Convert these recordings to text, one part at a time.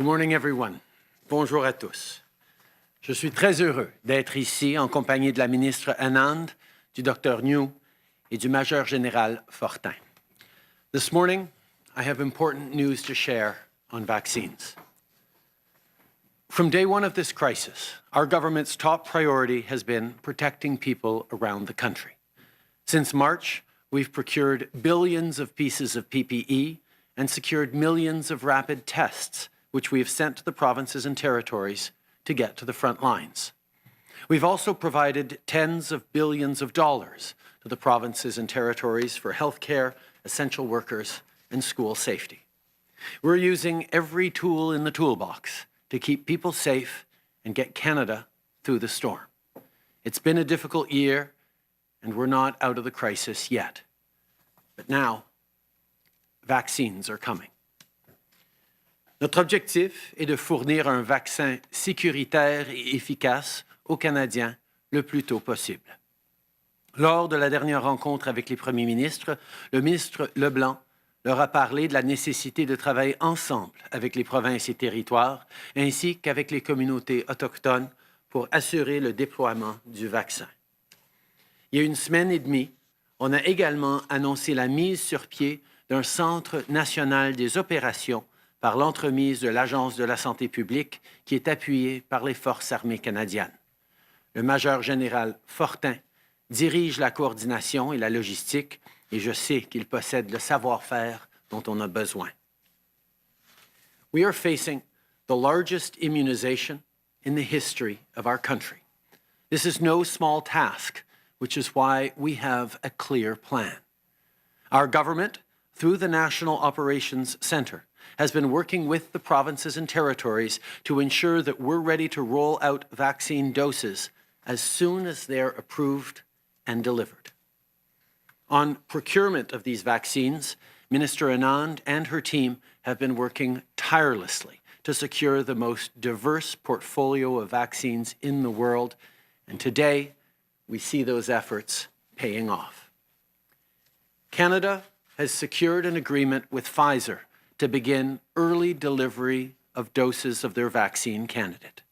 Good morning, everyone. Bonjour à tous. Je suis très heureux d'être ici en compagnie de la ministre Anand, du Dr New et du Major Général Fortin. This morning, I have important news to share on vaccines. From day one of this crisis, our government's top priority has been protecting people around the country. Since March, we've procured billions of pieces of PPE and secured millions of rapid tests, which we have sent to the provinces and territories to get to the front lines. We've also provided tens of billions of dollars to the provinces and territories for healthcare, essential workers, and school safety. We're using every tool in the toolbox to keep people safe and get Canada through the storm. It's been a difficult year, and we're not out of the crisis yet. But now, vaccines are coming. Notre objectif est de fournir un vaccin sécuritaire et efficace aux Canadiens le plus tôt possible. Lors de la dernière rencontre avec les premiers ministres, le ministre Leblanc leur a parlé de la nécessité de travailler ensemble avec les provinces et territoires, ainsi qu'avec les communautés autochtones pour assurer le déploiement du vaccin. Il y a une semaine et demie, on a également annoncé la mise sur pied d'un Centre national des opérations par l'entremise de l'Agence de la santé publique qui est appuyée par les Forces armées canadiennes. Le Major général Fortin dirige la coordination et la logistique et je sais qu'il possède le savoir-faire dont on a besoin. We are facing the largest immunization in the history of our country. This is no small task, which is why we have a clear plan. Our government, through the National Operations Centre, has been working with the provinces and territories to ensure that we're ready to roll out vaccine doses as soon as they're approved and delivered. On procurement of these vaccines, Minister Anand and her team have been working tirelessly to secure the most diverse portfolio of vaccines in the world, and today we see those efforts paying off. Canada has secured an agreement with Pfizer to begin early delivery of doses of their vaccine candidate.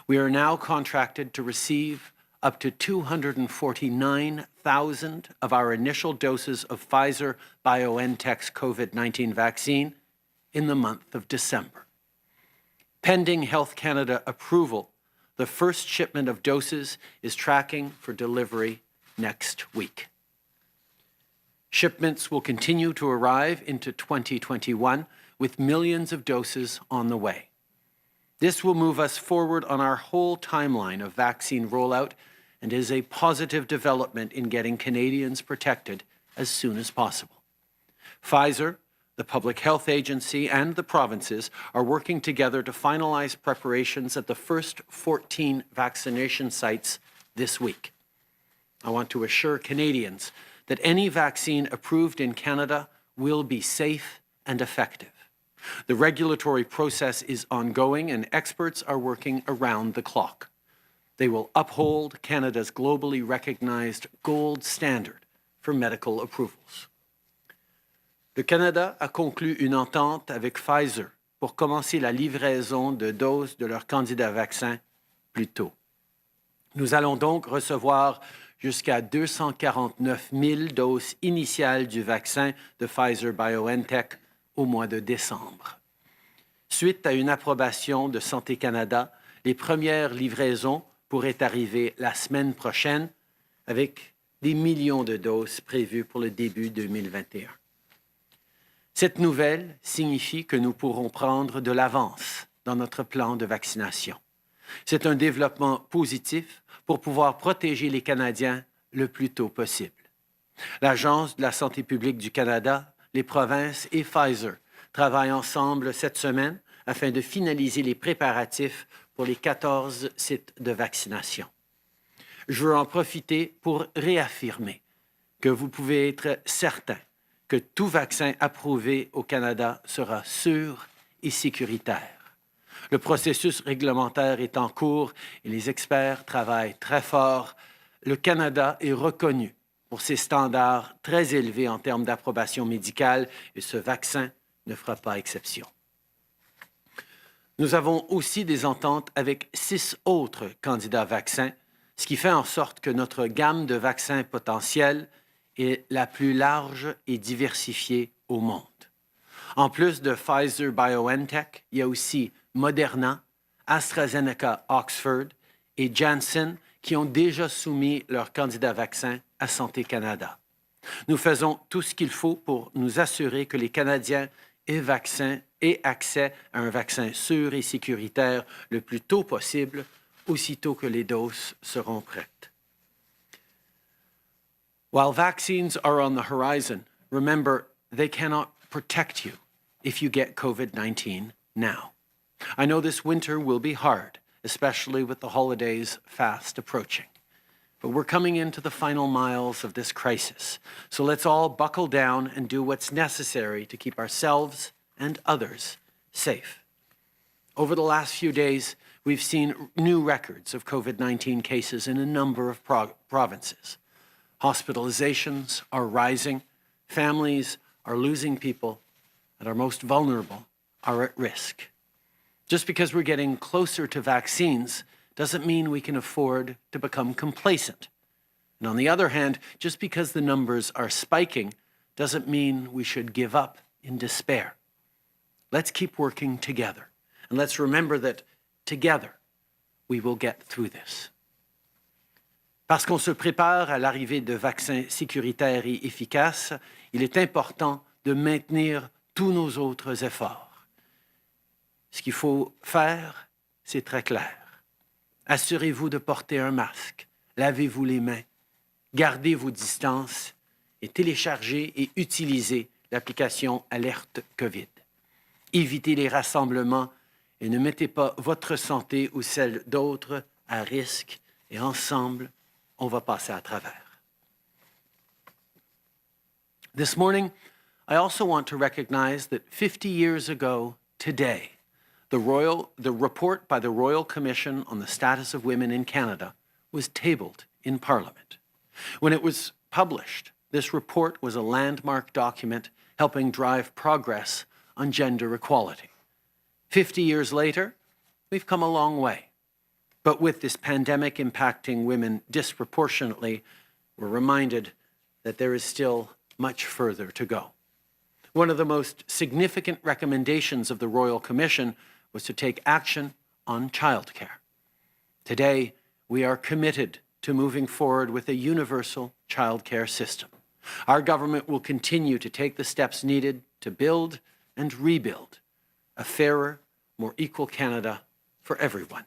We are now contracted to receive up to 249,000 of our initial doses of Pfizer-BioNTech's COVID-19 vaccine in the month of December. Pending Health Canada approval, the first shipment of doses is tracking for delivery next week. Shipments will continue to arrive into 2021 with millions of doses on the way. This will move us forward on our whole timeline of vaccine rollout and is a positive development in getting Canadians protected as soon as possible. Pfizer, the Public Health Agency, and the provinces are working together to finalize preparations at the first 14 vaccination sites this week. I want to assure Canadians that any vaccine approved in Canada will be safe and effective. The regulatory process is ongoing and experts are working around the clock. They will uphold Canada's globally recognized gold standard for medical approvals. Le Canada a conclu une entente avec Pfizer pour commencer la livraison de doses de leur candidat vaccin plus tôt. Nous allons donc recevoir jusqu'à 249 000 doses initiales du vaccin de Pfizer-BioNTech au mois de décembre. Suite à une approbation de Santé Canada, les premières livraisons pourraient arriver la semaine prochaine avec des millions de doses prévues pour le début 2021. Cette nouvelle signifie que nous pourrons prendre de l'avance dans notre plan de vaccination. C'est un développement positif pour pouvoir protéger les Canadiens le plus tôt possible. L'Agence de la santé publique du Canada, les provinces et Pfizer travaillent ensemble cette semaine afin de finaliser les préparatifs pour les 14 sites de vaccination. Je veux en profiter pour réaffirmer que vous pouvez être certain que tout vaccin approuvé au Canada sera sûr et sécuritaire. Le processus réglementaire est en cours et les experts travaillent très fort. Le Canada est reconnu pour ses standards très élevés en termes d'approbation médicale et ce vaccin ne fera pas exception. Nous avons aussi des ententes avec 6 autres candidats vaccins, ce qui fait en sorte que notre gamme de vaccins potentiels est la plus large et diversifiée au monde. En plus de Pfizer-BioNTech, il y a aussi Moderna, AstraZeneca Oxford et Janssen qui ont déjà soumis leurs candidats vaccins à Santé Canada. Nous faisons tout ce qu'il faut pour nous assurer que les Canadiens aient accès à un vaccin sûr et sécuritaire le plus tôt possible, aussitôt que les doses seront prêtes. While vaccines are on the horizon, remember they cannot protect you if you get COVID-19 now. I know this winter will be hard, especially with the holidays fast approaching. But we're coming into the final miles of this crisis, so let's all buckle down and do what's necessary to keep ourselves and others safe. Over the last few days, we've seen new records of COVID-19 cases in a number of provinces. Hospitalizations are rising, families are losing people, and our most vulnerable are at risk. Just because we're getting closer to vaccines doesn't mean we can afford to become complacent. And on the other hand, just because the numbers are spiking doesn't mean we should give up in despair. Let's keep working together, and let's remember that together we will get through this. Parce qu'on se prépare à l'arrivée de vaccins sécuritaires et efficaces, il est important de maintenir tous nos autres efforts. Ce qu'il faut faire, c'est très clair. Assurez-vous de porter un masque, lavez-vous les mains, gardez vos distances et téléchargez et utilisez l'application Alerte COVID. Évitez les rassemblements et ne mettez pas votre santé ou celle d'autres à risque et ensemble, on va passer à travers. This morning, I also want to recognize that 50 years ago today, the report by the Royal Commission on the Status of Women in Canada was tabled in Parliament. When it was published, this report was a landmark document helping drive progress on gender equality. 50 years later, we've come a long way. But with this pandemic impacting women disproportionately, we're reminded that there is still much further to go. One of the most significant recommendations of the Royal Commission was to take action on childcare. Today, we are committed to moving forward with a universal childcare system. Our government will continue to take the steps needed to build and rebuild a fairer, more equal Canada for everyone.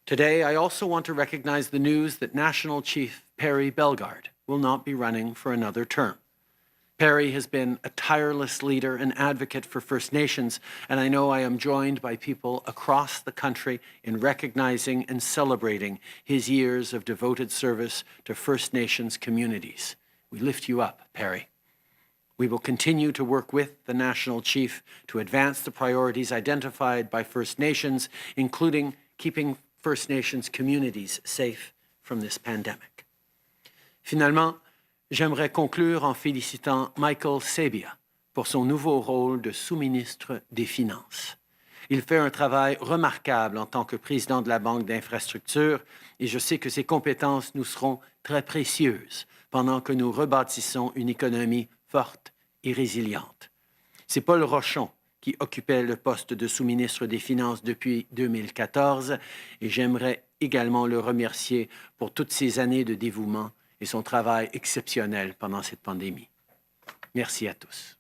Today, I also want to recognize the news that National Chief Perry Bellegarde will not be running for another term. Perry has been a tireless leader and advocate for First Nations, and I know I am joined by people across the country in recognizing and celebrating his years of devoted service to First Nations communities. We lift you up, Perry. We will continue to work with the National Chief to advance the priorities identified by First Nations, including keeping First Nations communities safe from this pandemic. Finalement, j'aimerais conclure en félicitant Michael Sabia pour son nouveau rôle de sous-ministre des Finances. Il fait un travail remarquable en tant que président de la Banque d'infrastructure et je sais que ses compétences nous seront très précieuses pendant que nous rebâtissons une économie forte et résiliente. C'est Paul Rochon qui occupait le poste de sous-ministre des Finances depuis 2014 et j'aimerais également le remercier pour toutes ces années de dévouement et son travail exceptionnel pendant cette pandémie. Merci à tous.